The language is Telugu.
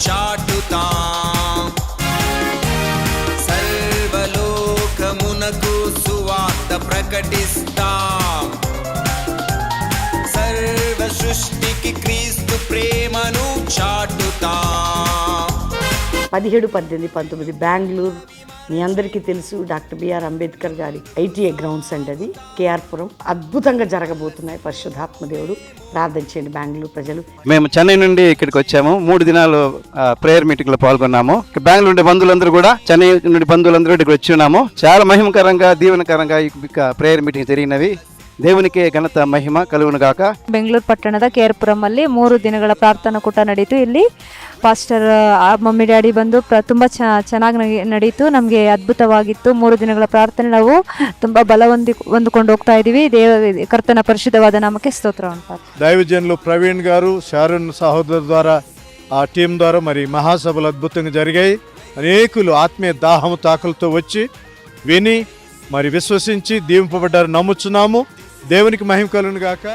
చాటుతాం, సర్వలోకమునకు సువార్త ప్రకటిస్తాం, సర్వ సృష్టికి క్రీస్తు ప్రేమను చాటుతాం. 17, 18, 19 బెంగళూరు. మీ అందరికీ తెలుసు డాక్టర్ బిఆర్ అంబేద్కర్ గారి ఐటీఐ గ్రౌండ్స్ అండి, అది కేఆర్పురం. అద్భుతంగా జరగబోతున్నాయి. పరిశుద్ధాత్మ దేవుడు ప్రార్థన చేయండి బెంగళూరు ప్రజలు. మేము చెన్నై నుండి ఇక్కడికి వచ్చాము. 3 దినాలు ప్రేయర్ మీటింగ్ లో పాల్గొన్నాము. బెంగళూరు నుండి బంధువులందరూ కూడా, చెన్నై నుండి బంధువులందరూ ఇక్కడికి వచ్చి ఉన్నాము. చాలా మహిమకరంగా దీవెనకరంగా ఈ ప్రేయర్ మీటింగ్ జరిగినవి. ದೇವನಿಗೆ ಘನತ ಮಹಿಮ ಕಲುಗುನುಗಾಕ. ಬೆಂಗಳೂರು ಪಟ್ಟಣದ ಕೇರ್ಪುರಮಲ್ಲಿ 3 ದಿನಗಳ ಪ್ರಾರ್ಥನಾ ಕೂಟ ನಡೀತು. ಇಲ್ಲಿ ಪಾಸ್ಟರ್ ಮಮ್ಮಿ ಡ್ಯಾಡಿ ಬಂದು ತುಂಬ ಚೆನ್ನಾಗಿ ನಡೀತು. ನಮಗೆ ಅದ್ಭುತವಾಗಿತ್ತು. 3 ದಿನಗಳ ಪ್ರಾರ್ಥನೆ ನಾವು ತುಂಬ ಹೊಂದಿಕೊಂಡು ಹೋಗ್ತಾ ಇದ್ದೀವಿ. ಕರ್ತನ ಪರಿಶುದ್ಧವಾದ నామಕ್ಕೆ స్తోత్ర అంటారు. దైవజనులు ప్రవీణ్ గారు, షారున్ సహోదరు ద్వారా, ఆ టీం ద్వారా మరి మహాసభలు అద్భుతంగా జరిగాయి. అనేకులు ఆత్మీయ దాహము తాకలతో వచ్చి విని మరి విశ్వసించి దీవింపబడ్డారు నమ్ముచున్నాము. దేవునికి మహిమ కలుగును గాక.